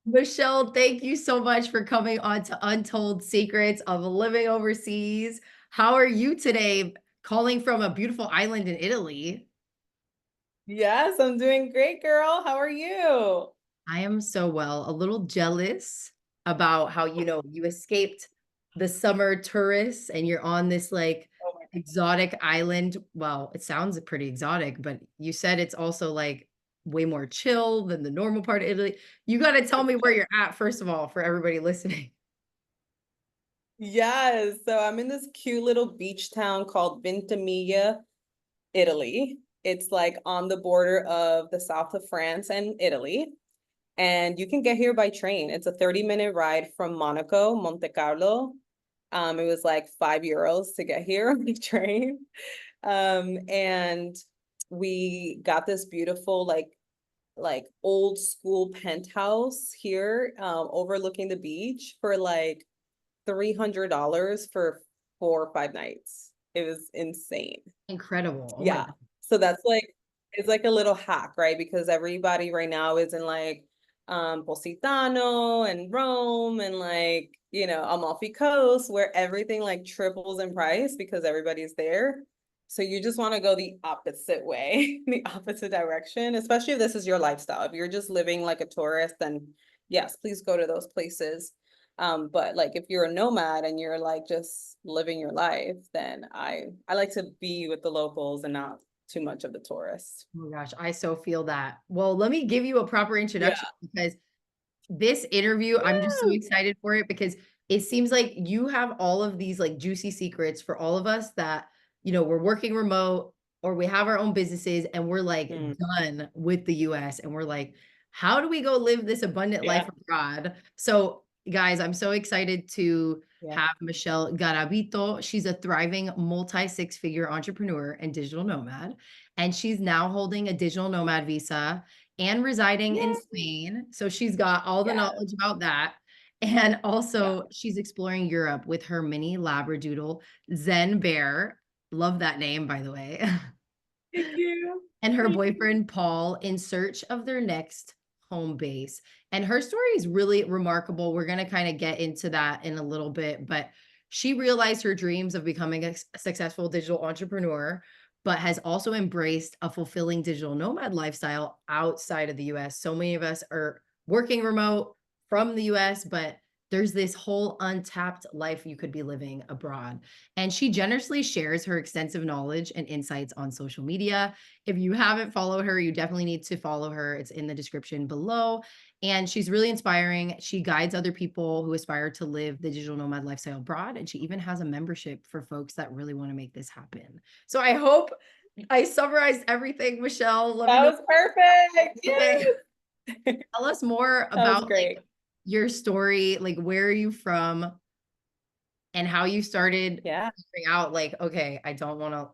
Michelle, thank you so much for coming on to Untold Secrets of Living Overseas. How are you today? Calling from a beautiful island in Italy. Yes, I'm doing great, girl. How are you? I am so well, a little jealous about how, you escaped the summer tourists and you're on this like Oh my exotic island. Well, it sounds pretty exotic, but you said it's also like way more chill than the normal part of Italy. You got to tell me where God. you're at, first of all, for everybody listening. Yes, so I'm in this cute little beach town called Ventimiglia, Italy. It's like on the border of the south of France and Italy. And you can get here by train. It's a 30-minute ride from Monaco, Monte Carlo. It was like €5 to get here on the train. And we got this beautiful like old school penthouse here overlooking the beach for like $300 for 4 or 5 nights. It was insane. Incredible. Oh my Yeah. God. So that's like it's like a little hack, right? Because everybody right now is in like Positano and Rome and like, Amalfi Coast where everything like triples in price because everybody's there. So you just want to go the opposite way, the opposite direction, especially if this is your lifestyle. If you're just living like a tourist, then yes, please go to those places. But like if you're a nomad and you're like just living your life, then I like to be with the locals and not too much of the tourists. Oh my gosh, I so feel that. Well, let me give you a proper Yeah. introduction because this interview, I'm just so Woo! excited for it because it seems like you have all of these like juicy secrets for all of us that, we're working remote or we have our own businesses and we're like Mm, done with the US and we're like, how do we go live this abundant life yeah. abroad? So, guys, I'm so excited to Yeah. have Michelle Garavito. She's a thriving multi six-figure entrepreneur and digital nomad, and she's now holding a digital nomad visa and residing in Yay. Spain. So she's got all the Yes. knowledge about that. And Yeah. also, she's exploring Europe with her mini Labradoodle, Zen Bear. Love that name, by the way. Thank you. And her Thank you. boyfriend, Paul, in search of their next home base. And her story is really remarkable. We're going to kind of get into that in a little bit, but she realized her dreams of becoming a successful digital entrepreneur, but has also embraced a fulfilling digital nomad lifestyle outside of the US. So many of us are working remote from the US, but there's this whole untapped life you could be living abroad. And she generously shares her extensive knowledge and insights on social media. If you haven't followed her, you definitely need to follow her. It's in the description below. And she's really inspiring. She guides other people who aspire to live the digital nomad lifestyle abroad. And she even has a membership for folks that really want to make this happen. So I hope I summarized everything, Michelle. Let me That know. was perfect. Okay. Yes. Tell us more That was about great. like your story. Like, where are you from and how you started Yeah. figuring out, like, okay, I don't want to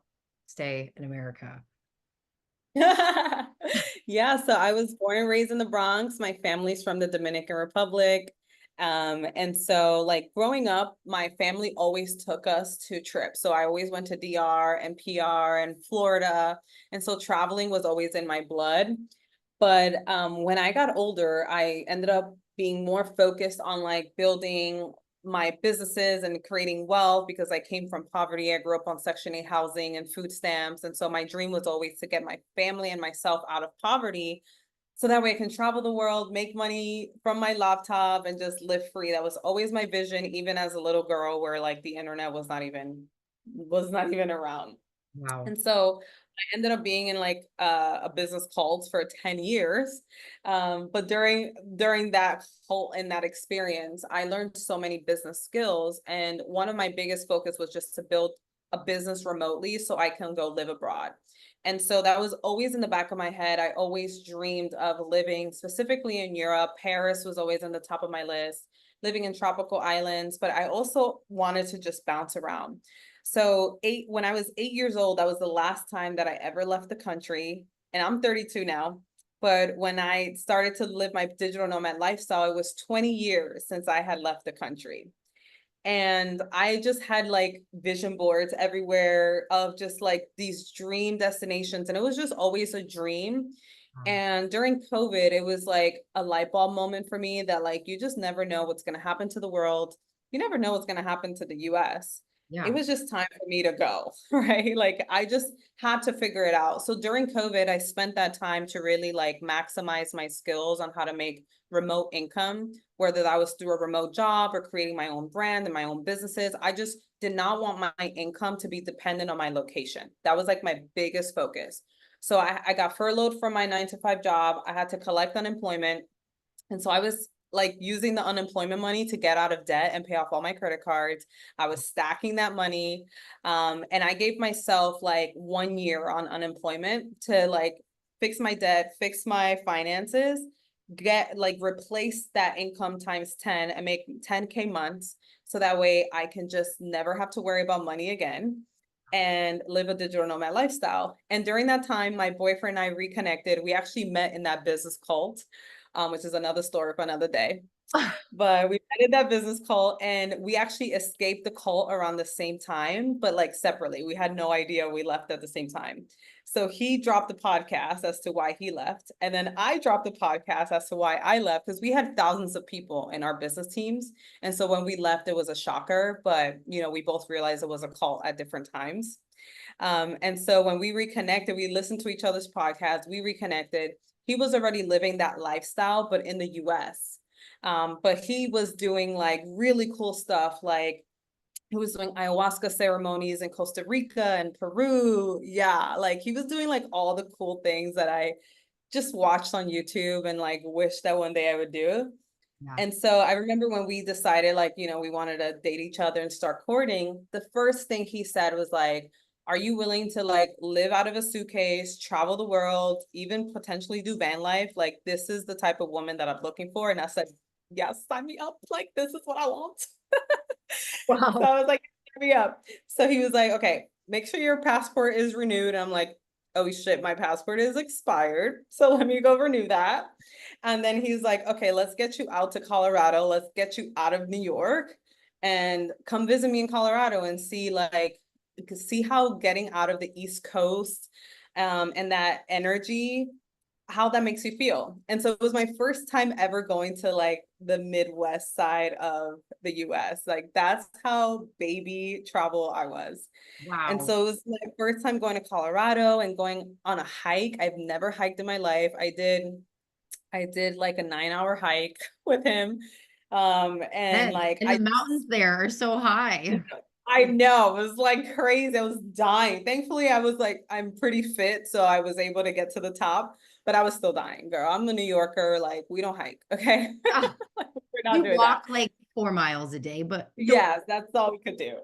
stay in America. Yeah, so I was born and raised in the Bronx. My family's from the Dominican Republic. And so like growing up, my family always took us to trips. So I always went to DR and PR and Florida. And so traveling was always in my blood. But when I got older, I ended up being more focused on like building my businesses and creating wealth because I came from poverty. I grew up on Section 8 housing and food stamps. And so my dream was always to get my family and myself out of poverty so that way I can travel the world, make money from my laptop and just live free. That was always my vision, even as a little girl where like the internet was not even around. Wow. And so I ended up being in like a business cult for 10 years. But during that cult and that experience, I learned so many business skills. And one of my biggest focus was just to build a business remotely so I can go live abroad. And so that was always in the back of my head. I always dreamed of living specifically in Europe. Paris was always on the top of my list, living in tropical islands, but I also wanted to just bounce around. So when I was 8 years old, that was the last time that I ever left the country. And I'm 32 now. But when I started to live my digital nomad lifestyle, it was 20 years since I had left the country. And I just had like vision boards everywhere of just like these dream destinations. And it was just always a dream. Wow. And during COVID, it was like a light bulb moment for me that like you just never know what's going to happen to the world. You never know what's going to happen to the US. It Yeah. was just time for me to go, right? Like I just had to figure it out. So during COVID, I spent that time to really like maximize my skills on how to make remote income, whether that was through a remote job or creating my own brand and my own businesses. I just did not want my income to be dependent on my location. That was like my biggest focus. So I got furloughed from my 9 to 5 job. I had to collect unemployment. And so I was like using the unemployment money to get out of debt and pay off all my credit cards. I was stacking that money. And I gave myself like 1 year on unemployment to like fix my debt, fix my finances, get like replace that income times 10 and make 10K months. So that way I can just never have to worry about money again and live a digital nomad lifestyle. And during that time, my boyfriend and I reconnected. We actually met in that business cult, which is another story for another day. But we met in that business cult and we actually escaped the cult around the same time, but like separately. We had no idea we left at the same time. So he dropped the podcast as to why he left. And then I dropped the podcast as to why I left because we had thousands of people in our business teams. And so when we left, it was a shocker, but you know, we both realized it was a cult at different times. And so when we reconnected, we listened to each other's podcasts, we reconnected. He was already living that lifestyle, but in the US. But he was doing like really cool stuff, like he was doing ayahuasca ceremonies in Costa Rica and Peru. Yeah, like he was doing like all the cool things that I just watched on YouTube and like wish that one day I would do. Yeah. And so I remember when we decided like, you know, we wanted to date each other and start courting, the first thing he said was like, are you willing to like live out of a suitcase, travel the world, even potentially do van life? Like, this is the type of woman that I'm looking for. And I said, yes, sign me up. Like, this is what I want. So Wow. I was like, sign me up. So he was like, okay, make sure your passport is renewed. And I'm like, oh shit, my passport is expired. So let me go renew that. And then he's like, okay, let's get you out to Colorado. Let's get you out of New York and come visit me in Colorado and see like, see how getting out of the East Coast and that energy, how that makes you feel. And so it was my first time ever going to like the Midwest side of the US. Like that's how baby travel I was. And Wow. so it was my first time going to Colorado and going on a hike. I've never hiked in my life. I did like a 9 hour hike with him. And Yes. like And the mountains there are so high. I know, it was like crazy. I was dying. Thankfully, I was like, I'm pretty fit, so I was able to get to the top, but I was still dying, girl. I'm a New Yorker, like we don't hike, okay? Ah, Like, we're not we doing that. walk like 4 miles a day, but don't. Yes, that's all we could do.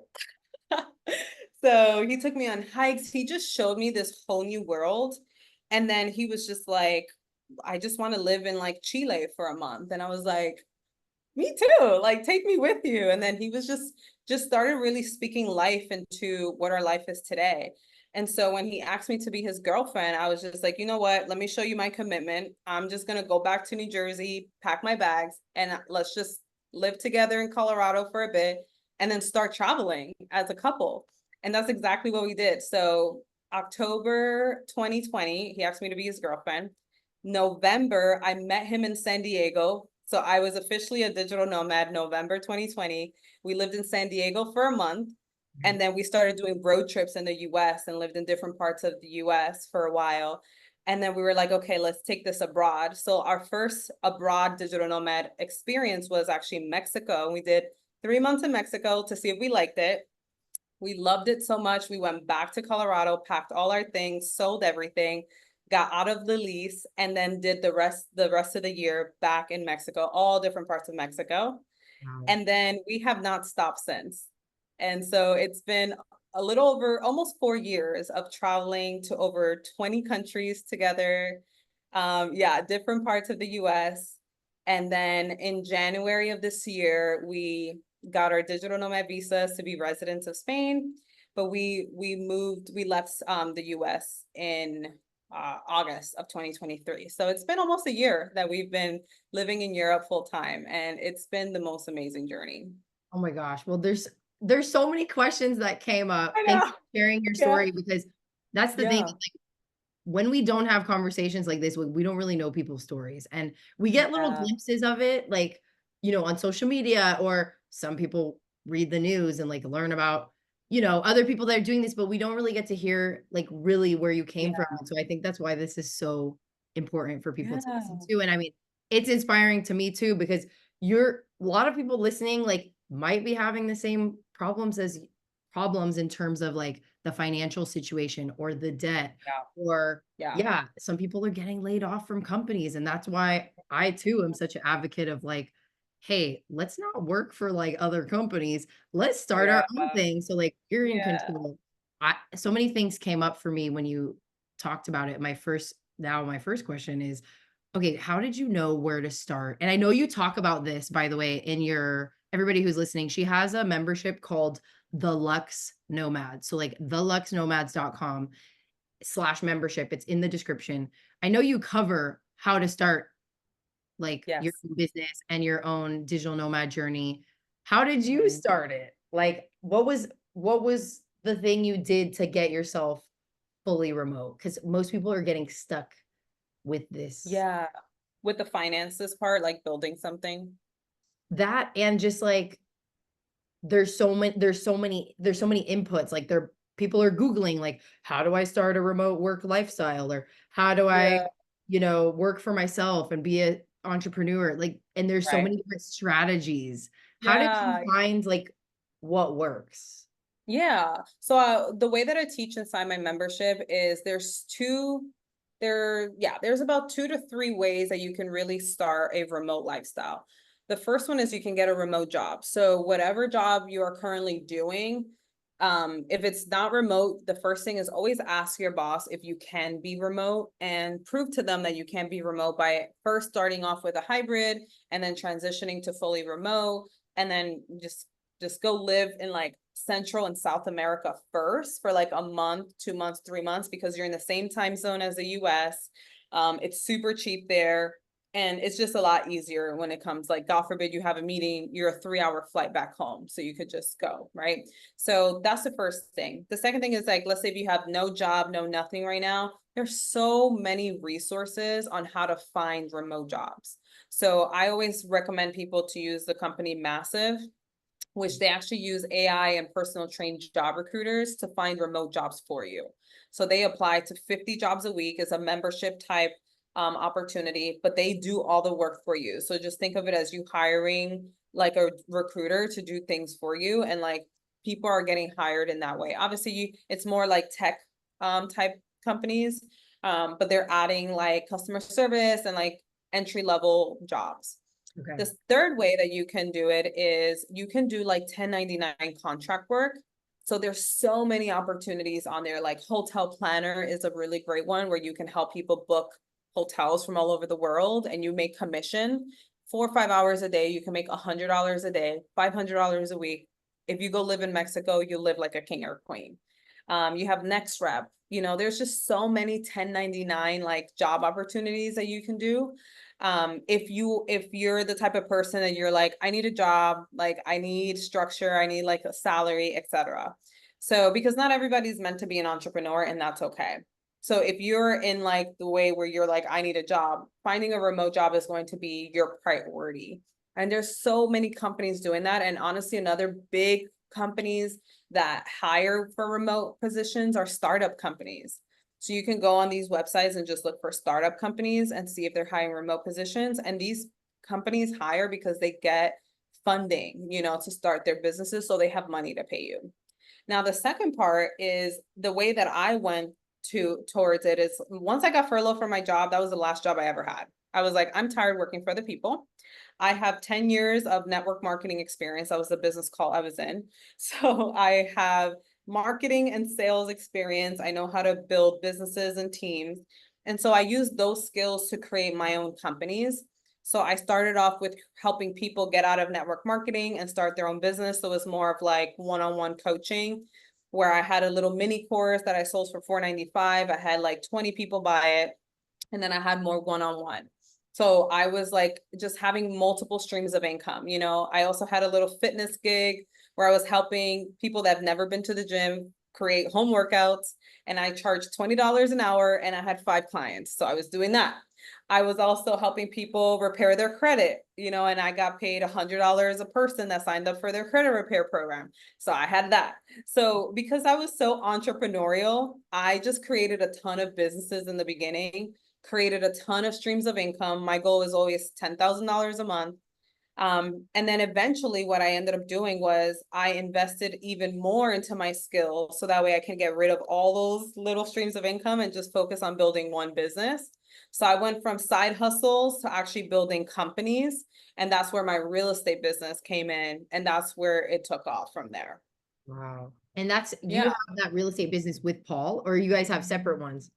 So he took me on hikes. He just showed me this whole new world. And then he was just like, I just want to live in like Chile for a month. And I was like, me too, like take me with you. And then he was just started really speaking life into what our life is today. And so when he asked me to be his girlfriend, I was just like, you know what, let me show you my commitment. I'm just going to go back to New Jersey, pack my bags, and let's just live together in Colorado for a bit and then start traveling as a couple. And that's exactly what we did. So October 2020, he asked me to be his girlfriend. November, I met him in San Diego. So I was officially a digital nomad November 2020. We lived in San Diego for a month. And then we started doing road trips in the US and lived in different parts of the US for a while. And then we were like, okay, let's take this abroad. So our first abroad digital nomad experience was actually Mexico. We did 3 months in Mexico to see if we liked it. We loved it so much. We went back to Colorado, packed all our things, sold everything, got out of the lease, and then did the rest of the year back in Mexico, all different parts of Mexico. Wow. And then we have not stopped since. And so it's been a little over almost 4 years of traveling to over 20 countries together. Yeah, different parts of the US. And then in January of this year, we got our digital nomad visas to be residents of Spain, but we left the US in August of 2023. So it's been almost a year that we've been living in Europe full time, and it's been the most amazing journey. Oh my gosh. Well, there's so many questions that came up. I Thank you know. for sharing your Yeah. story because that's the thing. Yeah. when we don't have conversations like this, we don't really know people's stories. And we get little Yeah. glimpses of it, like, on social media, or some people read the news and like learn about, other people that are doing this, but we don't really get to hear like really where you came from. Yeah. And so I think that's why this is so important for people to listen Yeah. to. And I mean, it's inspiring to me too, because a lot of people listening like might be having the same problems in terms of like the financial situation or the debt, Yeah. or Yeah. yeah, some people are getting laid off from companies. And that's why I too am such an advocate of like, hey, let's not work for like other companies. Let's start Yeah. our own thing. So like you're in Yeah. control. So many things came up for me when you talked about it. My first question is, okay, how did you know where to start? And I know you talk about this, by the way, in your everybody who's listening, she has a membership called the Lux Nomad. So like theluxnomads.com/membership. It's in the description. I know you cover how to start like your Yes. own business and your own digital nomad journey. How did you Mhm. start it? Like what was the thing you did to get yourself fully remote? Because most people are getting stuck with this. Yeah. With the finances part, like building something. That and just like there's so many inputs. Like people are Googling like, how do I start a remote work lifestyle? Or how do I, Yeah. work for myself and be an entrepreneur? Like, and there's so Right. many different strategies. How did you Yeah. find like what works? Yeah. So the way that I teach inside my membership is there's about 2 to 3 ways that you can really start a remote lifestyle. The first one is you can get a remote job. So whatever job you are currently doing, if it's not remote, the first thing is always ask your boss if you can be remote and prove to them that you can be remote by first starting off with a hybrid and then transitioning to fully remote and then just go live in like Central and South America first for like a month, 2 months, 3 months, because you're in the same time zone as the US. It's super cheap there. And it's just a lot easier when it comes like, God forbid you have a meeting, you're a 3 hour flight back home. So you could just go, right? So that's the first thing. The second thing is like, let's say if you have no job, no nothing right now, there's so many resources on how to find remote jobs. So I always recommend people to use the company Massive, which they actually use AI and personal trained job recruiters to find remote jobs for you. So they apply to 50 jobs a week as a membership type opportunity, but they do all the work for you. So just think of it as you hiring like a recruiter to do things for you, and like people are getting hired in that way. Obviously, it's more like tech type companies, but they're adding like customer service and like entry level jobs. Okay. The third way that you can do it is you can do like 1099 contract work. So there's so many opportunities on there. Like Hotel Planner is a really great one where you can help people book hotels from all over the world and you make commission 4 or 5 hours a day. You can make $100 a day, $500 a week. If you go live in Mexico, you live like a king or queen. You have Next Rep. There's just so many 1099 like job opportunities that you can do. If you're the type of person that you're like, I need a job, like I need structure, I need like a salary, etc. So because not everybody's meant to be an entrepreneur, and that's okay. So if you're in like the way where you're like, I need a job, finding a remote job is going to be your priority. And there's so many companies doing that. And honestly, another big companies that hire for remote positions are startup companies. So you can go on these websites and just look for startup companies and see if they're hiring remote positions. And these companies hire because they get funding, to start their businesses. So they have money to pay you. Now, the second part is the way that I went towards it is once I got furloughed from my job, that was the last job I ever had. I was like, I'm tired working for other people. I have 10 years of network marketing experience. That was the business call I was in. So I have marketing and sales experience. I know how to build businesses and teams. And so I use those skills to create my own companies. So I started off with helping people get out of network marketing and start their own business. So it was more of like one-on-one coaching, where I had a little mini course that I sold for $4.95. I had like 20 people buy it. And then I had more one-on-one. So I was like just having multiple streams of income. I also had a little fitness gig where I was helping people that have never been to the gym create home workouts, and I charged $20 an hour, and I had 5 clients. So I was doing that. I was also helping people repair their credit, and I got paid $100 a person that signed up for their credit repair program. So I had that. So because I was so entrepreneurial, I just created a ton of businesses in the beginning, created a ton of streams of income. My goal is always $10,000 a month. And then eventually what I ended up doing was I invested even more into my skills so that way I can get rid of all those little streams of income and just focus on building one business. So I went from side hustles to actually building companies. And that's where my real estate business came in. And that's where it took off from there. Wow. And that's, you Yeah. have that real estate business with Paul, or you guys have separate ones?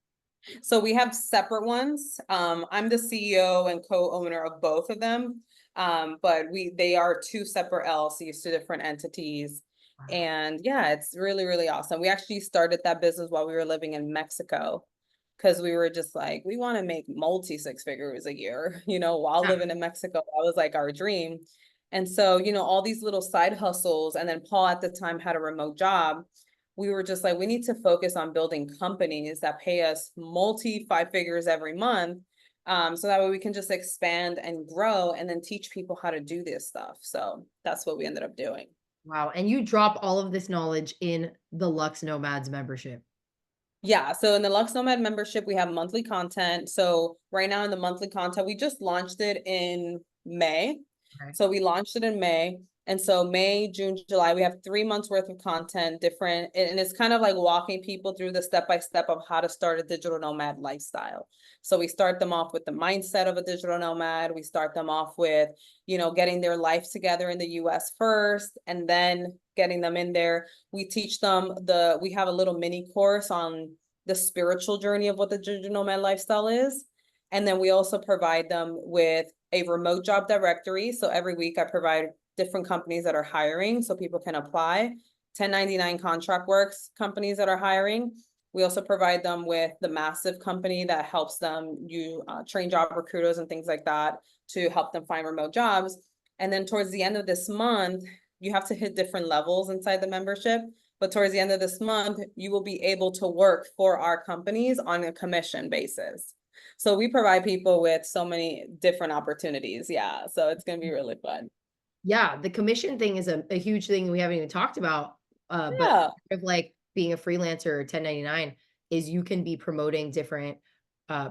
So we have separate ones. I'm the CEO and co-owner of both of them. But they are two separate LLCs, two different entities. Wow. And yeah, it's really, really awesome. We actually started that business while we were living in Mexico because we were just like, we want to make multi 6 figures a year, while Yeah. living in Mexico. That was like our dream. And so, all these little side hustles. And then Paul at the time had a remote job. We were just like, we need to focus on building companies that pay us multi 5 figures every month. So that way we can just expand and grow and then teach people how to do this stuff. So that's what we ended up doing. Wow. And you drop all of this knowledge in the Lux Nomads membership. Yeah, so in the Lux Nomad membership, we have monthly content. So right now in the monthly content, we just launched it in May. Okay. So we launched it in May. And so May, June, July, we have 3 months worth of content, different, and it's kind of like walking people through the step-by-step of how to start a digital nomad lifestyle. So we start them off with the mindset of a digital nomad. We start them off with, getting their life together in the US first, and then getting them in there. We teach them we have a little mini course on the spiritual journey of what the digital nomad lifestyle is. And then we also provide them with a remote job directory. So every week I provide different companies that are hiring so people can apply. 1099 contract works companies that are hiring. We also provide them with the massive company that helps them train job recruiters and things like that to help them find remote jobs. And then towards the end of this month, you have to hit different levels inside the membership. But towards the end of this month, you will be able to work for our companies on a commission basis. So we provide people with so many different opportunities. Yeah. So it's going to be really fun. Yeah. The commission thing is a huge thing we haven't even talked about. But Yeah. of like being a freelancer or 1099 is you can be promoting different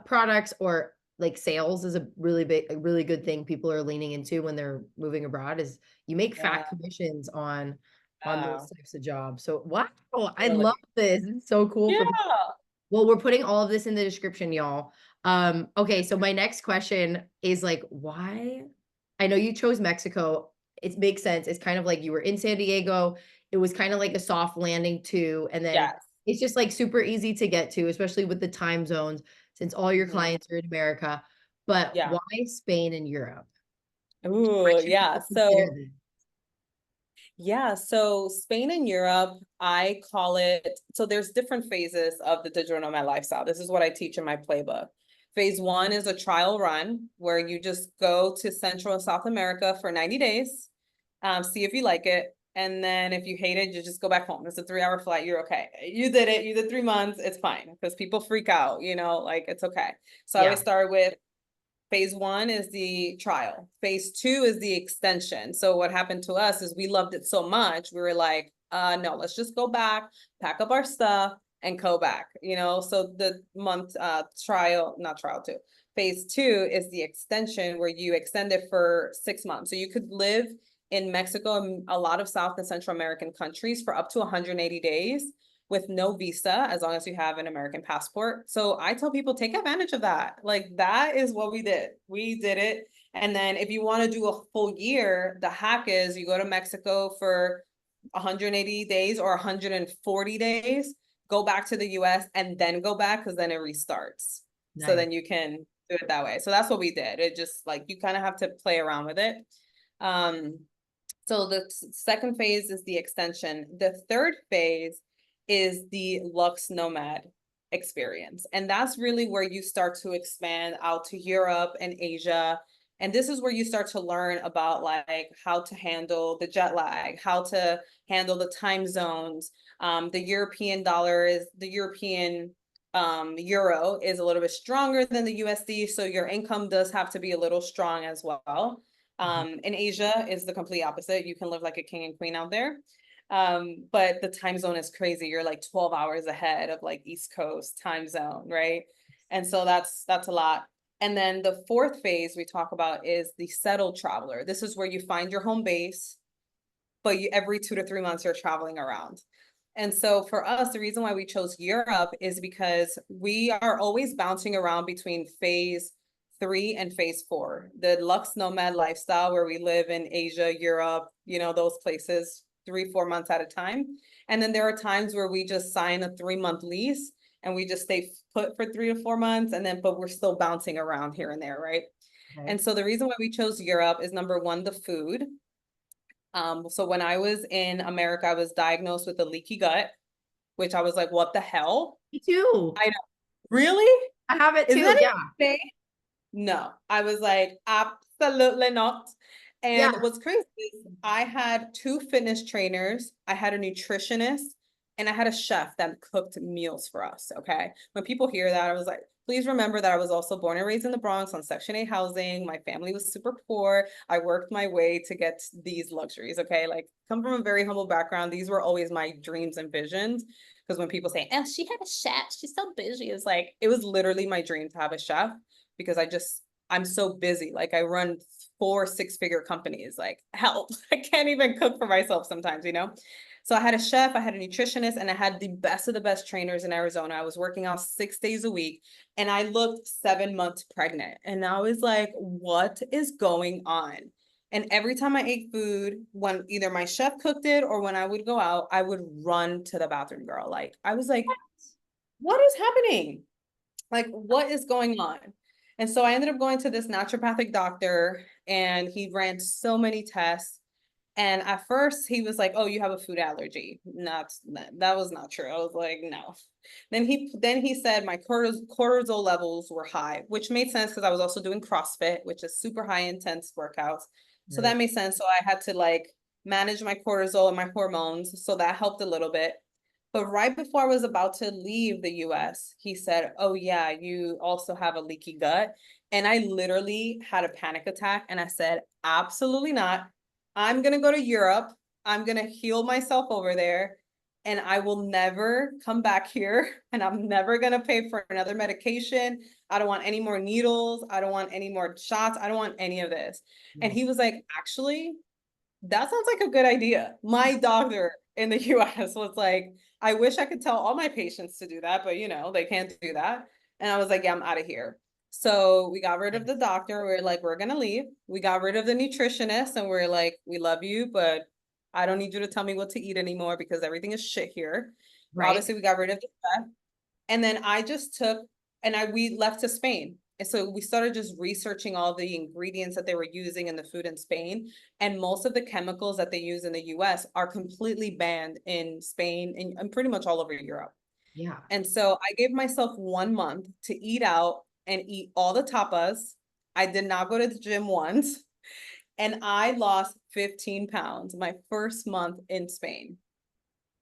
products, or like sales is a really good thing people are leaning into when they're moving abroad, is you make fat Yeah. commissions on those Wow. types of jobs. So wow, I Really. love this. It's so cool for people. Yeah. Well, we're putting all of this in the description, y'all. Okay, so my next question is like, why? I know you chose Mexico. It makes sense. It's kind of like you were in San Diego. It was kind of like a soft landing too. And then Yes. it's just like super easy to get to, especially with the time zones, since all your Mhm. clients are in America. But Yeah. why Spain and Europe? Why Ooh, should yeah. people consider this? So Spain and Europe, I call it, so there's different phases of the digital nomad lifestyle. This is what I teach in my playbook. Phase 1 is a trial run where you just go to Central and South America for 90 days, see if you like it. And then if you hate it, you just go back home. It's a 3-hour flight. You're okay. You did it. You did 3 months. It's fine because people freak out, like it's okay. So I Yeah. always start with Phase 1 is the trial. Phase 2 is the extension. So what happened to us is we loved it so much. We were like, no, let's just go back, pack up our stuff and go back, So the month not trial 2. Phase 2 is the extension where you extend it for 6 months. So you could live in Mexico and a lot of South and Central American countries for up to 180 days with no visa, as long as you have an American passport. So I tell people, take advantage of that. Like that is what we did. We did it. And then if you want to do a full year, the hack is you go to Mexico for 180 days or 140 days, go back to the US and then go back because then it restarts. So Nice. then you can do it that way. So that's what we did. It just like, you kind of have to play around with it. So the second phase is the extension. The third phase is the Lux Nomad experience. And that's really where you start to expand out to Europe and Asia And this is where you start to learn about like how to handle the jet lag, how to handle the time zones. The European dollar is the European euro is a little bit stronger than the USD. So your income does have to be a little strong as well. Mhm. In Asia is the complete opposite. You can live like a king and queen out there. But the time zone is crazy. You're like 12 hours ahead of like East Coast time zone, right? And so that's a lot. And then the fourth phase we talk about is the settled traveler. This is where you find your home base, but every 2 to 3 months you're traveling around. And so for us, the reason why we chose Europe is because we are always bouncing around between phase 3 and phase 4. The Lux Nomad lifestyle where we live in Asia, Europe, those places 3, 4 months at a time. And then there are times where we just sign a 3-month lease and we just stay put for 3 to 4 months but we're still bouncing around here and there, right? Okay. And so the reason why we chose Europe is number one, the food. So when I was in America, I was diagnosed with a leaky gut, which I was like, what the hell? Me too. I know. Really? I have it Is too. that Yeah. a thing? No, I was like, absolutely not. Yeah. And what's crazy is I had 2 fitness trainers, I had a nutritionist, and I had a chef that cooked meals for us. Okay. When people hear that, I was like, please remember that I was also born and raised in the Bronx on Section 8 housing. My family was super poor. I worked my way to get these luxuries. Okay. Like, come from a very humble background. These were always my dreams and visions. Because when people say, oh, she had a chef, she's so busy, it's like, it was literally my dream to have a chef because I'm so busy. Like, I run 4 6-figure companies. Like, help. I can't even cook for myself sometimes. So I had a chef, I had a nutritionist, and I had the best of the best trainers in Arizona. I was working out 6 days a week and I looked 7 months pregnant. And I was like, what is going on? And every time I ate food, when either my chef cooked it or when I would go out, I would run to the bathroom, girl. Like, I was like, what is happening? Like, what is going on? And so I ended up going to this naturopathic doctor and he ran so many tests. And at first he was like, oh, you have a food allergy. That was not true. I was like, no. Then he said my cortisol levels were high, which made sense because I was also doing CrossFit, which is super high intense workouts. So Right. that made sense. So I had to like manage my cortisol and my hormones. So that helped a little bit. But right before I was about to leave the US, he said, oh, yeah, you also have a leaky gut. And I literally had a panic attack. And I said, absolutely not. I'm going to go to Europe. I'm going to heal myself over there. And I will never come back here. And I'm never going to pay for another medication. I don't want any more needles. I don't want any more shots. I don't want any of this. And Yes. he was like, actually, that sounds like a good idea. My doctor in the US was like, I wish I could tell all my patients to do that, but they can't do that. And I was like, yeah, I'm out of here. So we got rid of the doctor. We are like, we're gonna leave. We got rid of the nutritionist and we're like, we love you, but I don't need you to tell me what to eat anymore because everything is shit here. Right. Obviously, we got rid of the chef. And then I just took we left to Spain. And so we started just researching all the ingredients that they were using in the food in Spain. And most of the chemicals that they use in the US are completely banned in Spain and pretty much all over Europe. Yeah. And so I gave myself 1 month to eat out and eat all the tapas. I did not go to the gym once. And I lost 15 pounds my first month in Spain.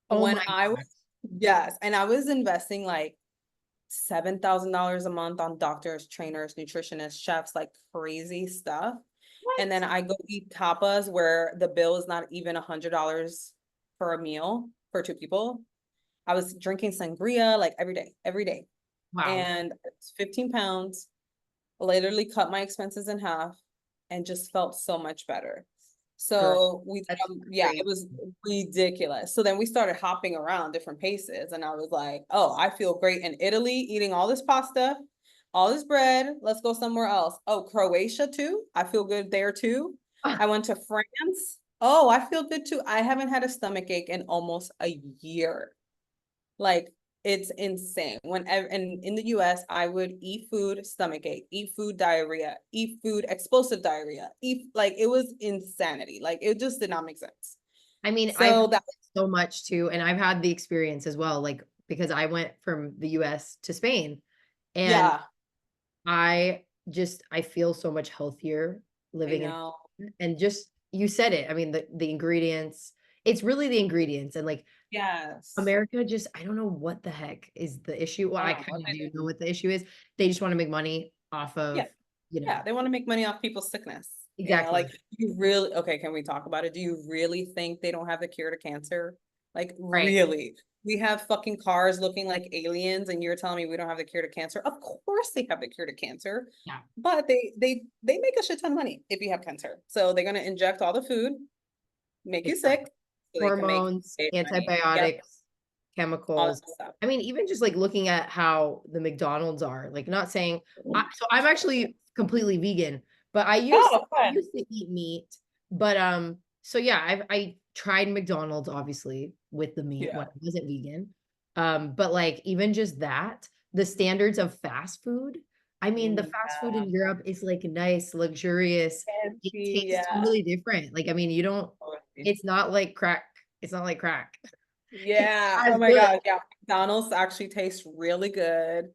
Oh When my I was, God. yes, and I was investing like $7,000 a month on doctors, trainers, nutritionists, chefs, like crazy stuff. And then What? I go eat tapas where the bill is not even $100 for a meal for 2 people. I was drinking sangria like every day. Wow. And it's 15 pounds, literally cut my expenses in half and just felt so much better. Girl, So that's yeah, crazy. it was ridiculous. So then we started hopping around different places, and I was like, oh, I feel great in Italy eating all this pasta, all this bread. Let's go somewhere else. Oh, Croatia too. I feel good there too. I went to France. Oh, I feel good too. I haven't had a stomach ache in almost a year. Like, it's insane. Whenever and in the US, I would eat food, stomach ache, eat food, diarrhea, eat food, explosive diarrhea, eat like it was insanity. Like, it just did not make sense. I mean, I've So heard that, so much too, and I've had the experience as well, like because I went from the US to Spain and yeah, I feel so much healthier. I living in, know. and just you said it. I mean, the ingredients, it's really the ingredients. And like Yes. America just, I don't know what the heck is the issue. Well, I I don't know kind what of they do know do. what the issue is. They just want to make money off Yeah. of, Yeah, they want to make money off people's sickness. Like exactly. you really, okay, can we talk about it? Do you really think they don't have the cure to cancer? Like Right. really? We have fucking cars looking like aliens and you're telling me we don't have the cure to cancer? Of course they have the cure to cancer. Yeah. But they make a shit ton of money if you have cancer. So they're gonna inject all the food, make you Exactly. sick, so they can make Hormones, money. Yep, antibiotics, all chemicals. that stuff. I mean, even just like looking at how the McDonald's are, like not saying so I'm actually completely vegan, but Oh, I fun. used to eat meat. But so yeah, I tried McDonald's obviously with the meat when Yeah. I wasn't vegan. But like even just that, the standards of fast food. I mean, the fast food in Yeah. Europe is like nice, luxurious. It Fancy, tastes yeah. totally different. Like, I mean, you don't, it's not like crack. It's not like crack. It's Yeah. as Oh my good. God. Yeah. McDonald's actually tastes really good.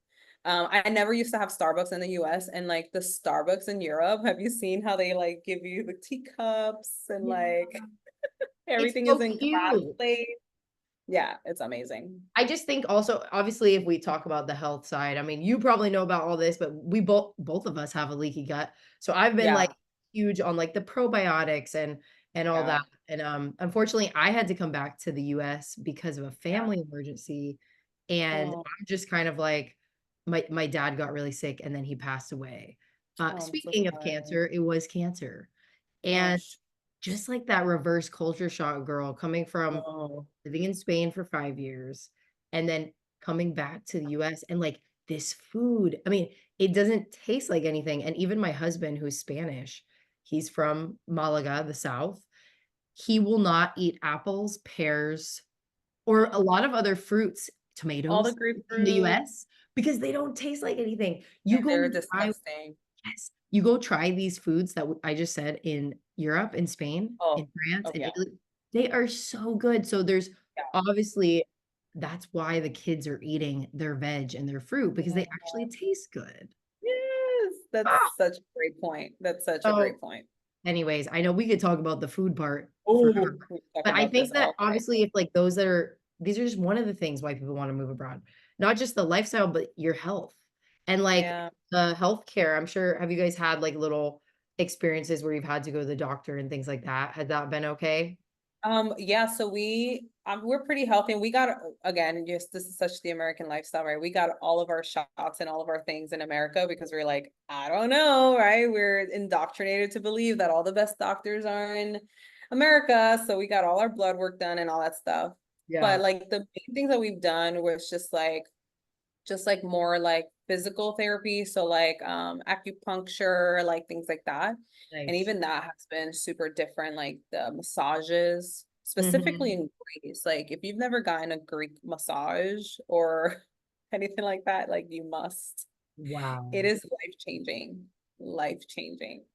I never used to have Starbucks in the US and like the Starbucks in Europe. Have you seen how they like give you the teacups and Yeah. like It's everything is so in glass cute. plates? Yeah, it's amazing. I just think also, obviously, if we talk about the health side, I mean, you probably know about all this, but we both of us have a leaky gut. So I've been like Yeah. huge on like the probiotics and all Yeah. that. And unfortunately, I had to come back to the US because of a Yeah. family emergency. And Oh, I'm just kind of like my dad got really sick and then he passed away. I'm so Speaking of sorry. cancer, it was cancer. And Gosh. just like that reverse culture shock, girl, coming from Oh, living in Spain for 5 years and then coming back to the US and like this food. I mean, it doesn't taste like anything. And even my husband, who's Spanish, he's from Malaga, the South, he will not eat apples, pears, or a lot of other fruits, all the tomatoes in the grapefruit. US because they don't taste like anything. You And go they're and try, disgusting. yes, you go try these foods that I just said in Europe, in Spain, Oh, in France, oh in yeah. Italy. They are so good. So there's obviously that's why the kids are eating their veg and their fruit because they Yeah. actually taste good. Yes, that's Ah, such a great point. That's such a so great point. anyways, I know we could talk about the food part forever, Oh, we talk but I about this think that all day. obviously if like those that are these are just one of the things why people want to move abroad. Not just the lifestyle, but your health. And like Yeah. the healthcare, I'm sure have you guys had like little experiences where you've had to go to the doctor and things like that? Had that been okay? Yeah, so we're pretty healthy and we got again, just this is such the American lifestyle, right? We got all of our shots and all of our things in America because we're like, I don't know, right? We're indoctrinated to believe that all the best doctors are in America. So we got all our blood work done and all that stuff. But Yeah. like the main things that we've done was just like more like physical therapy, so like acupuncture, like things like that. And Nice. even that has been super different, like the massages specifically Mhm. in Greece. Like if you've never gotten a Greek massage or anything like that, like you must. Wow. It is life changing, life changing.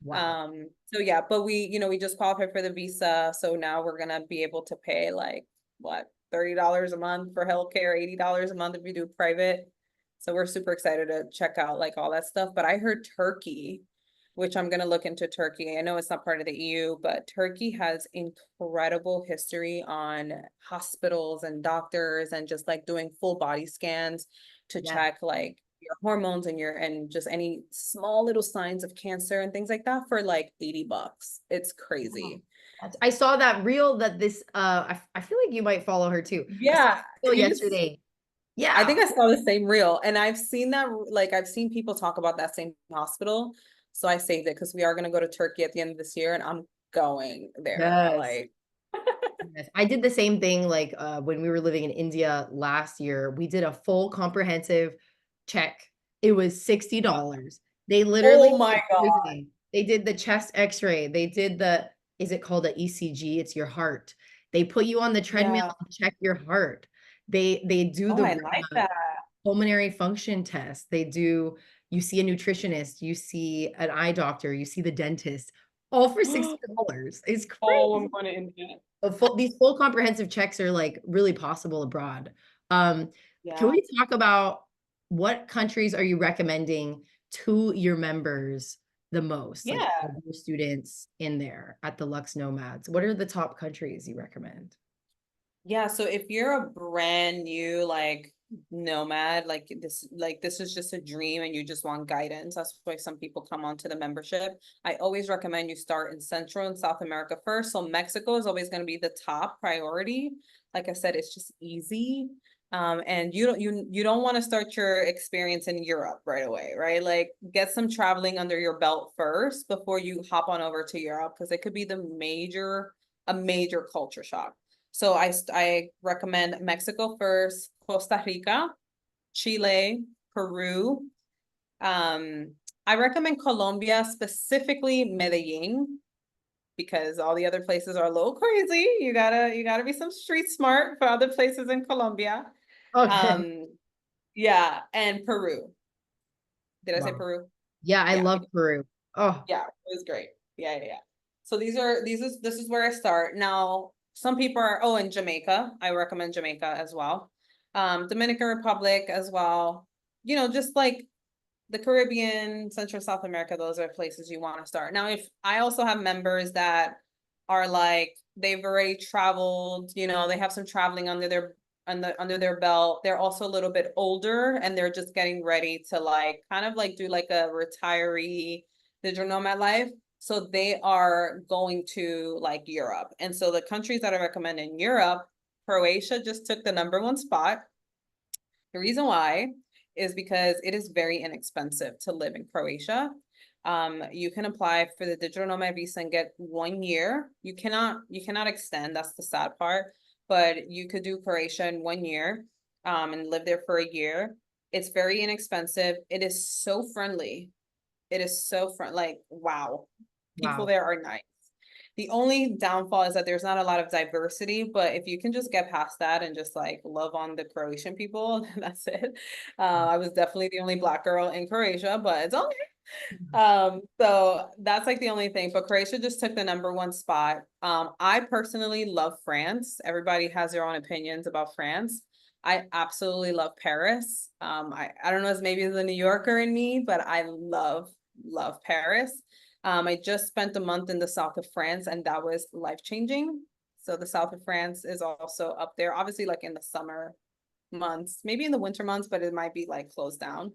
Wow. So yeah, but we just qualified for the visa, so now we're gonna be able to pay like what, $30 a month for healthcare, $80 a month if you do private. So we're super excited to check out like all that stuff. But I heard Turkey, which I'm gonna look into Turkey. I know it's not part of the EU, but Turkey has incredible history on hospitals and doctors and just like doing full body scans to Yeah. check like your hormones and your and just any small little signs of cancer and things like that for like $80. It's Wow. crazy. I saw that reel that this I feel like you might follow her too. I saw Yeah. a Have reel you yesterday. I Yeah. think I saw the same reel and I've seen that like I've seen people talk about that same hospital. So I saved it because we are going to go to Turkey at the end of this year and I'm going there. Yes. Like, Yes. I did the same thing like when we were living in India last year. We did a full comprehensive check. It was $60. They literally oh my did God. everything. They did the chest x-ray. They did the, is it called a ECG? It's your heart. They put you on the treadmill Yeah. and check your heart. They do Oh, the I like that. pulmonary function test. They do, you see a nutritionist, you see an eye doctor, you see the dentist, all for $60. It's Oh, I'm crazy. going to India. These full comprehensive checks are like really possible abroad. Um, can Yeah. we talk about what countries are you recommending to your members the most, like Yeah. your students in there at the Lux Nomads? What are the top countries you recommend? Yeah, so if you're a brand new like nomad, like this is just a dream and you just want guidance, that's why some people come onto the membership. I always recommend you start in Central and South America first. So Mexico is always going to be the top priority. Like I said, it's just easy. And you don't want to start your experience in Europe right away, right? Like get some traveling under your belt first before you hop on over to Europe because it could be a major culture shock. So I recommend Mexico first, Costa Rica, Chile, Peru. Um, I recommend Colombia, specifically Medellin, because all the other places are a little crazy. You gotta be some street smart for other places in Colombia. Okay. Um, yeah, and Peru. Did I say Wow. Peru? Yeah, I Yeah, love Peru. Oh, yeah, it was great. Yeah. So this is where I start. Now, some people are, oh, and Jamaica. I recommend Jamaica as well. Dominican Republic as well. You know, just like the Caribbean, Central South America, those are places you want to start. Now, if I also have members that are like they've already traveled, you know, they have some traveling under their belt. They're also a little bit older and they're just getting ready to like kind of like do like a retiree digital nomad life. So they are going to like Europe. And so the countries that I recommend in Europe, Croatia just took the #1 spot. The reason why is because it is very inexpensive to live in Croatia. You can apply for the digital nomad visa and get 1 year. You cannot extend. That's the sad part. But you could do Croatia in 1 year, and live there for a year. It's very inexpensive. It is so friendly. It is so like, wow. People wow. there are nice. The only downfall is that there's not a lot of diversity, but if you can just get past that and just like love on the Croatian people, that's it. I was definitely the only Black girl in Croatia, but it's okay. So that's like the only thing. But Croatia just took the #1 spot. I personally love France. Everybody has their own opinions about France. I absolutely love Paris. I don't know if maybe the New Yorker in me, but I love Paris. I just spent a month in the south of France and that was life-changing. So the south of France is also up there, obviously like in the summer months, maybe in the winter months, but it might be like closed down.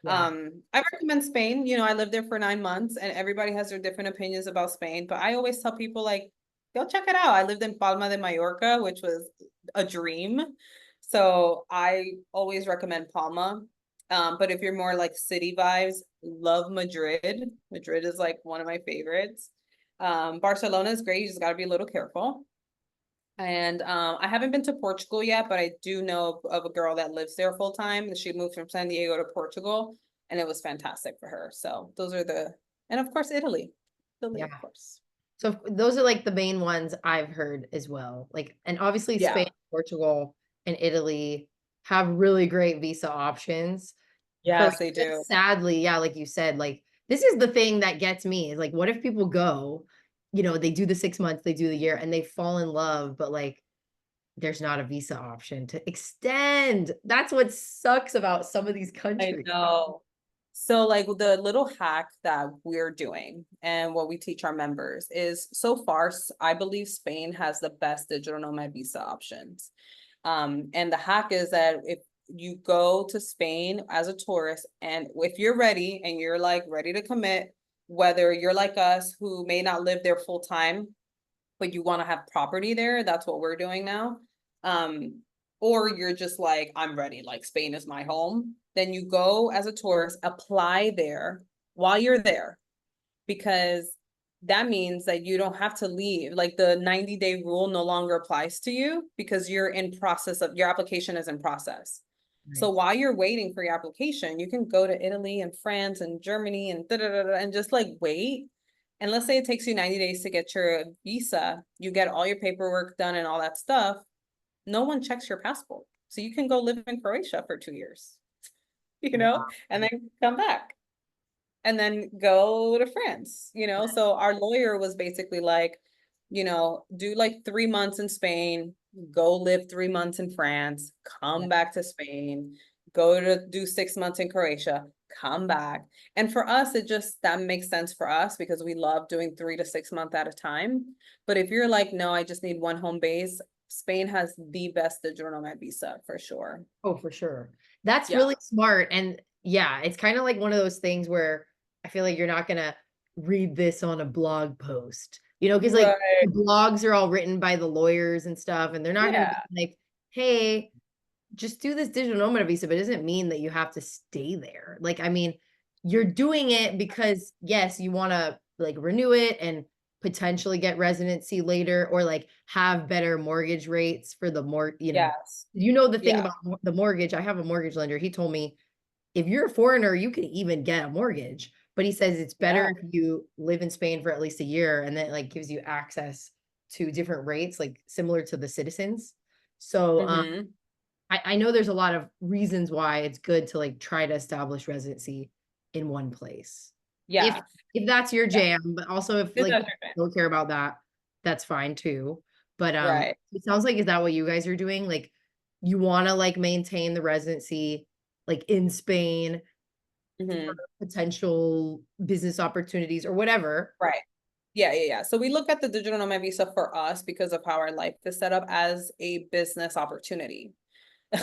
Yeah. I recommend Spain. You know, I lived there for 9 months and everybody has their different opinions about Spain, but I always tell people like, go check it out. I lived in Palma de Mallorca, which was a dream. So I always recommend Palma. But if you're more like city vibes, love Madrid. Madrid is like one of my favorites. Barcelona is great. You just got to be a little careful. And I haven't been to Portugal yet, but I do know of a girl that lives there full time. She moved from San Diego to Portugal, and it was fantastic for her. So those are and of course Italy, Italy Yeah. of course. So those are like the main ones I've heard as well. Like, and obviously Spain, Yeah. Portugal, and Italy have really great visa options. Yes, they Croatia, do. sadly, yeah, like you said, like this is the thing that gets me is like, what if people go, they do the 6 months, they do the year, and they fall in love, but like there's not a visa option to extend. That's what sucks about some of these I countries. know. So like the little hack that we're doing and what we teach our members is so far, I believe Spain has the best digital nomad visa options. And the hack is that if you go to Spain as a tourist, and if you're ready and you're like ready to commit, whether you're like us who may not live there full time, but you want to have property there, that's what we're doing now. Um, or you're just like, I'm ready, like Spain is my home. Then you go as a tourist, apply there while you're there, because that means that you don't have to leave. Like the 90-day rule no longer applies to you because you're in process of your application is in process. So Nice. while you're waiting for your application, you can go to Italy and France and Germany and da da da and just like wait. And let's say it takes you 90 days to get your visa, you get all your paperwork done and all that stuff. No one checks your passport. So you can go live in Croatia for 2 years, Wow. and then come back and then go to France. So our lawyer was basically like, do like 3 months in Spain, go live 3 months in France, Yeah. come back to Spain, go to do 6 months in Croatia, come back. And for us, that makes sense for us because we love doing 3 to 6 months at a time. But if you're like, no, I just need one home base, Spain has the best digital nomad visa for sure. Oh, for sure. That's Yeah. really smart. And yeah, it's kind of like one of those things where I feel like you're not going to read this on a blog post, because like Right. the blogs are all written by the lawyers and stuff, and they're not going to Yeah. be like, hey, just do this digital nomad visa, but it doesn't mean that you have to stay there. Like, I mean, you're doing it because yes, you want to like renew it and potentially get residency later, or like have better mortgage rates for the more, Yes. the thing Yeah. about the mortgage. I have a mortgage lender. He told me if you're a foreigner, you can even get a mortgage, but he says it's better Yeah. if you live in Spain for at least a year, and then like gives you access to different rates, like similar to the citizens. So, Mm-hmm. I know there's a lot of reasons why it's good to like try to establish residency in one place. If Yeah. if that's your Yeah. jam, but also if It's like understandable. you don't care about that, that's fine too. But Right. it sounds like, is that what you guys are doing? Like you want to like maintain the residency like in Spain for Mm-hmm. potential business opportunities or whatever. Right. Yeah, yeah, yeah. So we look at the digital nomad visa for us because of how our life is set up as a business opportunity.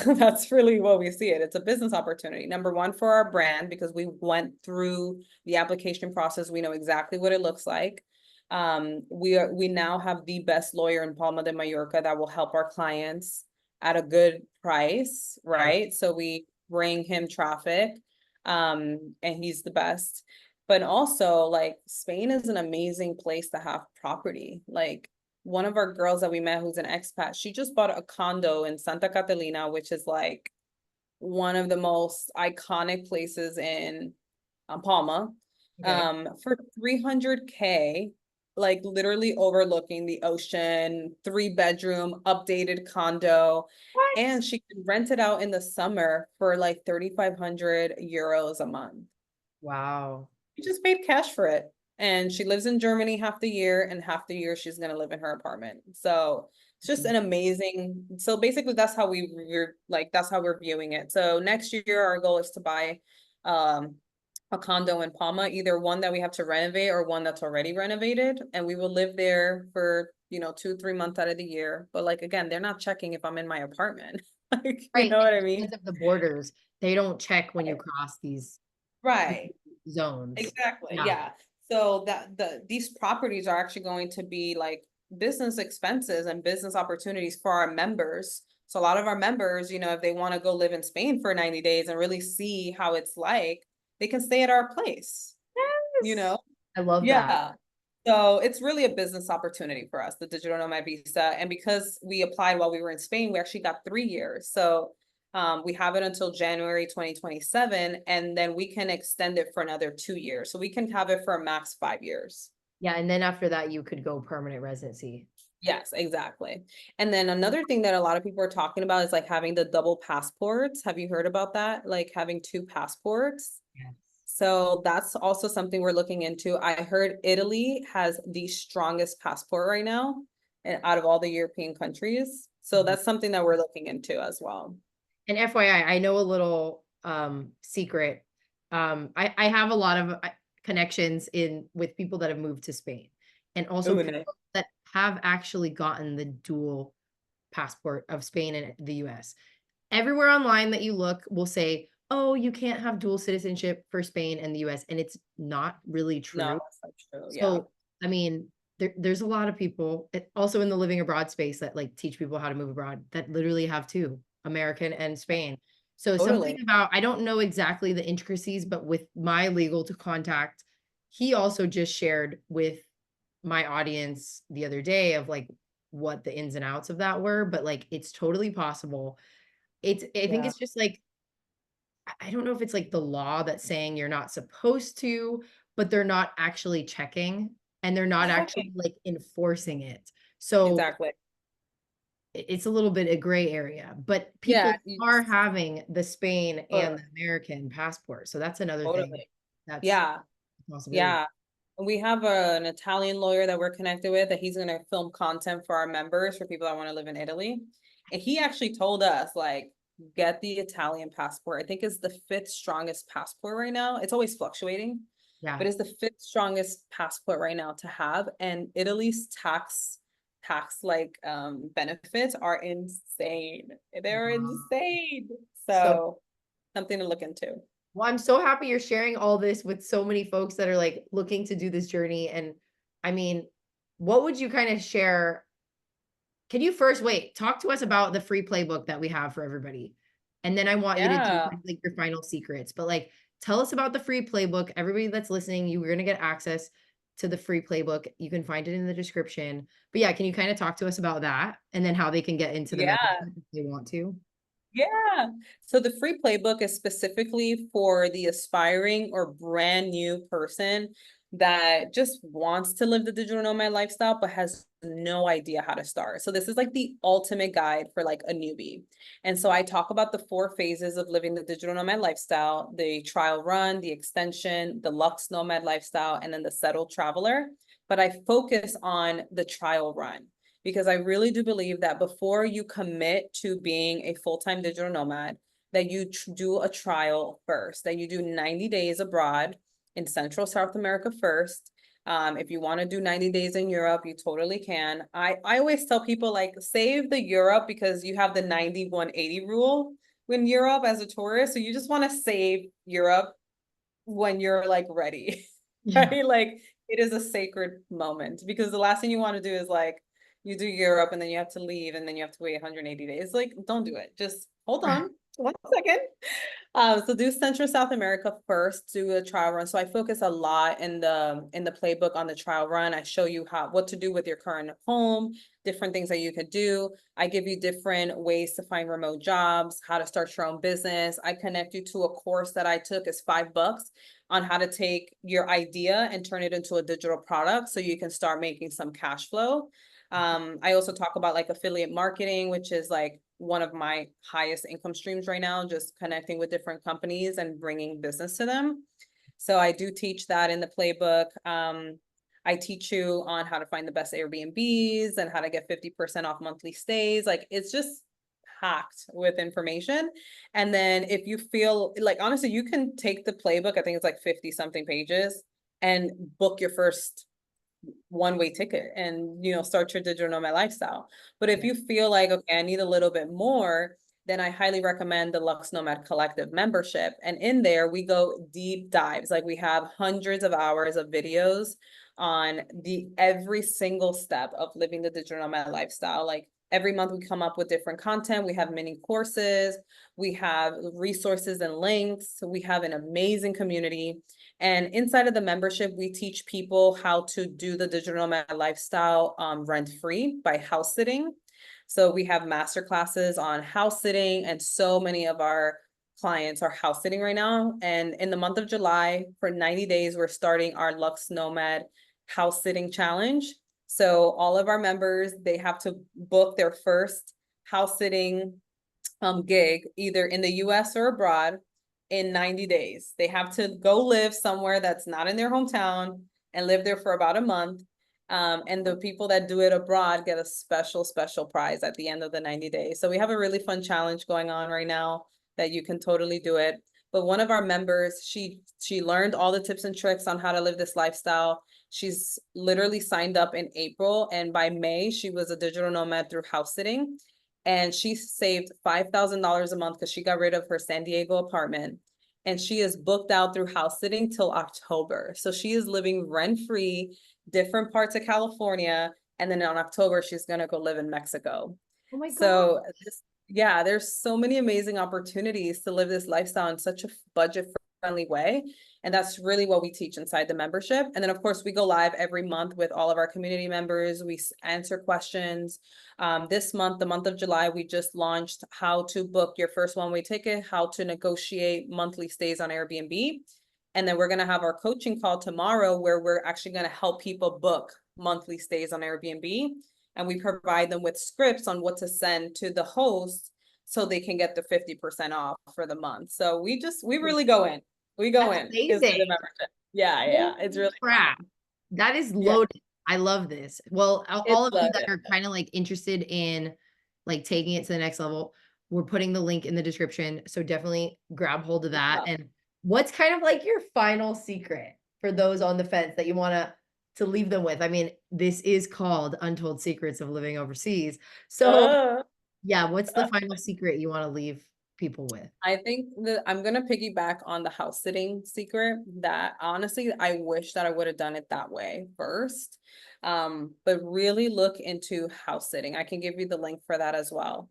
That's really what we see it. It's a business opportunity. Number one, for our brand, because we went through the application process. We know exactly what it looks like. We now have the best lawyer in Palma de Mallorca that will help our clients at a good price, Nice. right? So we bring him traffic, and he's the best. But also, like, Spain is an amazing place to have property. Like, one of our girls that we met who's an expat, she just bought a condo in Santa Catalina, which is like one of the most iconic places in Palma, Okay. for 300K, like literally overlooking the ocean, 3 bedroom, updated condo. What? And she can rent it out in the summer for like 3,500 euros a month. Wow. She just paid cash for it. And she lives in Germany half the year, and half the year she's gonna live in her apartment. So it's just an amazing. So basically, that's how we're viewing it. So next year, our goal is to buy um a condo in Palma, either one that we have to renovate or one that's already renovated, and we will live there for 2, 3 months out of the year. But like again, they're not checking if I'm in my apartment. Like, you Right. know And what I because mean? of the borders, they don't check when you cross these Right. zones. Exactly. Yeah. Yeah. So these properties are actually going to be like business expenses and business opportunities for our members. So a lot of our members, if they want to go live in Spain for 90 days and really see how it's like, they can stay at our place, you Yes. know? I love that. Yeah. So it's really a business opportunity for us, the digital nomad visa. And because we applied while we were in Spain, we actually got 3 years. So we have it until January 2027, and then we can extend it for another 2 years. So we can have it for a max 5 years. Yeah. And then after that, you could go permanent residency. Yes, exactly. And then another thing that a lot of people are talking about is like having the double passports. Have you heard about that? Like having 2 passports? Yes. So that's also something we're looking into. I heard Italy has the strongest passport right now out of all the European countries. So Mhm. that's something that we're looking into as well. And FYI, I know a little secret. I have a lot of connections in with people that have moved to Spain, and also Ooh, nice. people that have actually gotten the dual passport of Spain and the US. Everywhere online that you look will say, "Oh, you can't have dual citizenship for Spain and the US," and it's not really No, true. that's not true. Yeah, So, I mean, there's a lot of people also in the living abroad space that like teach people how to move abroad that literally have two, American and Spain. So something totally. about, I don't know exactly the intricacies, but with my legal to contact, he also just shared with my audience the other day of like what the ins and outs of that were, but like it's totally possible. I think Yeah. it's just like, I don't know if it's like the law that's saying you're not supposed to, but they're not actually checking, and they're not Exactly. actually like enforcing it. So Exactly. it's a little bit a gray area, but Yeah, people are having the Spain and the totally. American passport. So that's another thing Totally. that's Yeah. a possibility. Yeah. We have an Italian lawyer that we're connected with that he's going to film content for our members, for people that want to live in Italy. And he actually told us, like, get the Italian passport. I think is the fifth strongest passport right now. It's always fluctuating, Yeah. but it's the fifth strongest passport right now to have. And Italy's tax like benefits are insane. They're Wow. insane. So, So something to look into. well, I'm so happy you're sharing all this with so many folks that are like looking to do this journey. And I mean, what would you kind of share? Can you first talk to us about the free playbook that we have for everybody? And then I want you to do Yeah. kind of like your final secrets. But like tell us about the free playbook. Everybody that's listening, you're gonna get access to the free playbook. You can find it in the description. But yeah, can you kind of talk to us about that and then how they can get into the membership Yeah. if they want to? Yeah. So the free playbook is specifically for the aspiring or brand new person that just wants to live the digital nomad lifestyle, but has no idea how to start. So this is like the ultimate guide for like a newbie. And so I talk about the 4 phases of living the digital nomad lifestyle: the trial run, the extension, the luxe nomad lifestyle, and then the settled traveler. But I focus on the trial run, because I really do believe that before you commit to being a full-time digital nomad, that you do a trial first, that you do 90 days abroad in Central South America first. If you want to do 90 days in Europe, you totally can. I always tell people like save the Europe, because you have the 90-180 rule in Europe as a tourist. So you just want to save Europe when you're like ready, Yeah. right? Like it is a sacred moment, because the last thing you want to do is like you do Europe and then you have to leave and then you have to wait 180 days. Like, don't do it. Just hold Right. on 1 second. So do Central South America first, do a trial run. So I focus a lot in the playbook on the trial run. I show you what to do with your current home, different things that you could do. I give you different ways to find remote jobs, how to start your own business. I connect you to a course that I took, is $5, on how to take your idea and turn it into a digital product so you can start making some cash flow. I also talk about like affiliate marketing, which is like one of my highest income streams right now, just connecting with different companies and bringing business to them. So I do teach that in the playbook. I teach you on how to find the best Airbnbs and how to get 50% off monthly stays. Like it's just packed with information. And then if you feel like, honestly, you can take the playbook, I think it's like 50 something pages, and book your first one-way ticket and start your digital nomad lifestyle. But if Yeah. you feel like, okay, I need a little bit more, then I highly recommend the Lux Nomad Collective membership. And in there we go deep dives. Like we have hundreds of hours of videos on the every single step of living the digital nomad lifestyle. Like every month we come up with different content. We have mini courses, we have resources and links, we have an amazing community. And inside of the membership, we teach people how to do the digital nomad lifestyle rent-free by house sitting. So we have master classes on house sitting, and so many of our clients are house sitting right now. And in the month of July, for 90 days, we're starting our Lux Nomad house sitting challenge. So all of our members, they have to book their first house sitting gig, either in the US or abroad, in 90 days. They have to go live somewhere that's not in their hometown and live there for about a month. And the people that do it abroad get a special prize at the end of the 90 days. So we have a really fun challenge going on right now that you can totally do it. But one of our members, she learned all the tips and tricks on how to live this lifestyle. She's literally signed up in April, and by May, she was a digital nomad through house sitting. And she saved $5,000 a month because she got rid of her San Diego apartment. And she is booked out through house sitting till October. So she is living rent-free, different parts of California. And then in October, she's going to go live in Mexico. Oh my God. So yeah, there's so many amazing opportunities to live this lifestyle in such a budget-friendly way. And that's really what we teach inside the membership. And then, of course, we go live every month with all of our community members. We answer questions. This month, the month of July, we just launched how to book your first one-way ticket, how to negotiate monthly stays on Airbnb. And then we're going to have our coaching call tomorrow, where we're actually going to help people book monthly stays on Airbnb. And we provide them with scripts on what to send to the host so they can get the 50% off for the month. So we really go in. We go That's in is amazing. the membership. Yeah. It's Holy really crap. fun. That is Yeah, loaded. I love this. Well, all it's of you that loaded. are kind of like interested in like taking it to the next level, We're putting the link in the description. So definitely grab hold of that. Yeah. And what's kind of like your final secret for those on the fence that you want to leave them with? I mean, this is called Untold Secrets of Living Overseas. So Uh, yeah, what's the final secret you want to leave people with? I think that I'm gonna piggyback on the house sitting secret that honestly I wish that I would have done it that way first. But really look into house sitting. I can give you the link for that as well.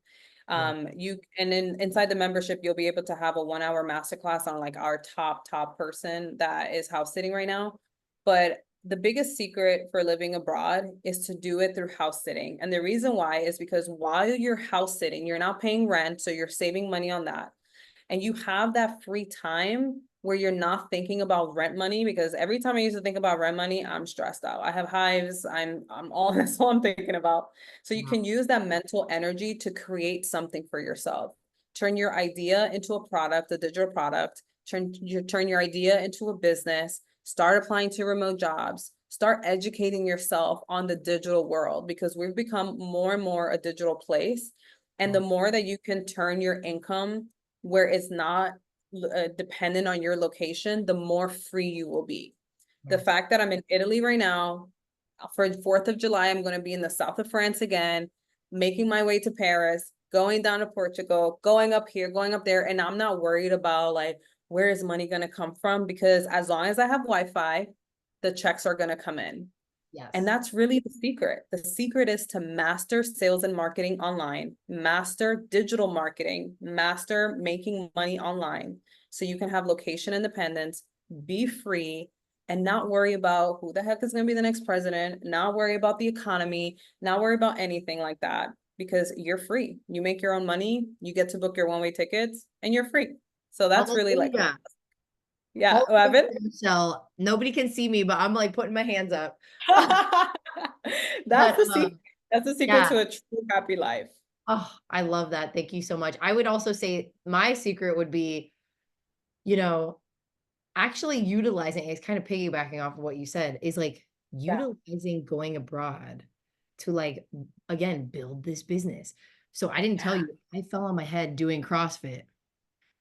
Yeah. You and then inside the membership, you'll be able to have a 1 hour masterclass on like our top person that is house sitting right now. But the biggest secret for living abroad is to do it through house sitting. And the reason why is because while you're house sitting, you're not paying rent, so you're saving money on that, and you have that free time where you're not thinking about rent money, because every time I used to think about rent money, I'm stressed out. I have hives. I'm all that's all I'm thinking about. So you Wow. can use that mental energy to create something for yourself. Turn your idea into a product, a digital product. Turn your idea into a business. Start applying to remote jobs. Start educating yourself on the digital world, because we've become more and more a digital place. And the Yeah. more that you can turn your income where it's not dependent on your location, the more free you will be. The Yes. fact that I'm in Italy right now for 4th of July, I'm going to be in the south of France again, making my way to Paris, going down to Portugal, going up here, going up there. And I'm not worried about like, where is money going to come from? Because as long as I have Wi-Fi, the checks are going to come in. And Yes. that's really the secret. The secret is to master sales and marketing online, master digital marketing, master making money online. So you can have location independence, be free, and not worry about who the heck is going to be the next president, not worry about the economy, not worry about anything like that, because you're free. You make your own money, you get to book your one-way tickets, and you're free. So that's really like, Hallelujah. yeah, what Hallelujah, happened? Michelle. Nobody can see me, but I'm like putting my hands up. That's But the secret. That's the secret yeah. to a true happy life. Oh, I love that. Thank you so much. I would also say my secret would be, you know, actually utilizing, it's kind of piggybacking off of what you said, is like Yeah. utilizing going abroad to like, again, build this business. So I didn't tell Yeah. you, I fell on my head doing CrossFit,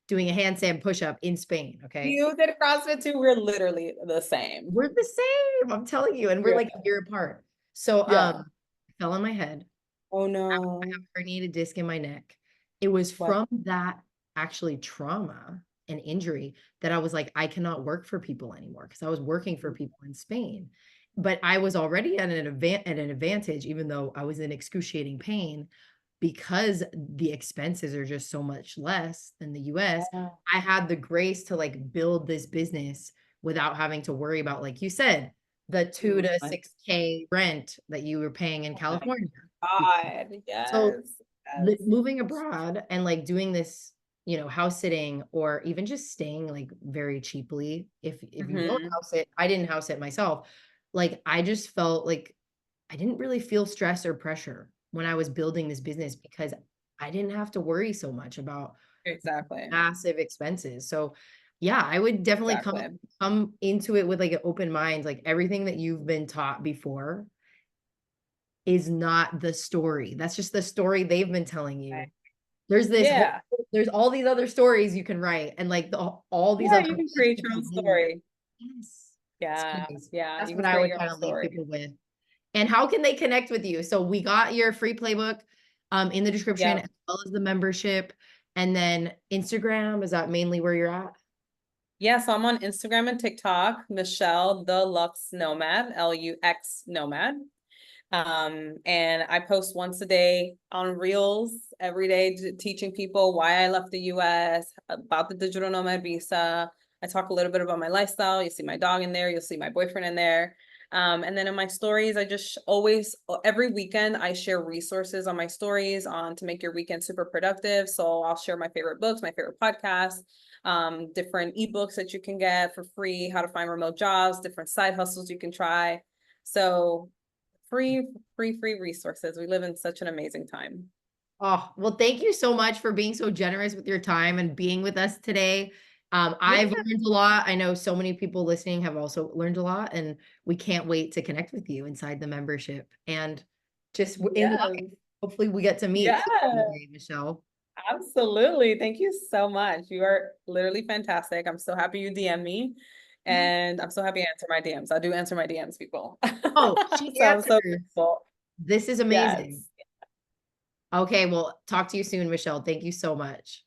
doing a handstand push-up in Spain. Okay. You did CrossFit too. We're literally the same. We're the same, I'm telling you, and we're Yeah. like a year apart. So Yeah. I fell on my head. Oh I have no. a herniated disc in my neck. It was What? from that actually trauma and injury that I was like, I cannot work for people anymore, because I was working for people in Spain. But I was already at an advantage, even though I was in excruciating pain, because the expenses are just so much less than the US. Yeah. I had the grace to like build this business without having to worry about, like you said, the two to My six K rent that you were paying in California. God. So Yes. Yes. moving abroad and like doing this, house sitting, or even just staying like very cheaply. If you don't Hmm. house it, I didn't house it myself. Like I just felt like I didn't really feel stress or pressure when I was building this business, because I didn't have to worry so much about Exactly. massive expenses. So yeah, I would definitely come Exactly. come into it with like an open mind. Like everything that you've been taught before is not the story. That's just the story they've been telling Right. you. There's this whole, Yeah. there's all these other stories you can write, and like all these Yeah. other You can ways create to your own live. story. Yes. It's Yeah. crazy. Yeah. That's You what can I create would your kind own of leave story. people with. And how can they connect with you? So we got your free playbook in the description, Yep. as well as the membership. And then Instagram, is that mainly where you're at? Yeah, so I'm on Instagram and TikTok, Michelle the Lux Nomad, Lux Nomad. And I post once a day on Reels every day, teaching people why I left the US, about the digital nomad visa. I talk a little bit about my lifestyle. You see my dog in there, you'll see my boyfriend in there. And then in my stories, I just always, every weekend, I share resources on my stories on to make your weekend super productive. So I'll share my favorite books, my favorite podcasts, different ebooks that you can get for free, how to find remote jobs, different side hustles you can try. So free resources. We live in such an amazing time. Oh, well, thank you so much for being so generous with your time and being with us today. Yeah, I've learned a lot. I know so many people listening have also learned a lot, and we can't wait to connect with you inside the membership and just in yes, life. Hopefully we get to meet yes, someday, Michelle. Absolutely. Thank you so much. You are literally fantastic. I'm so happy you DM me, and I'm so happy I answer my DMs. I do answer my DMs, people. Oh, she So I'm so answers. grateful. This is Yes. amazing. Okay, well, talk to you soon, Michelle. Thank you so much.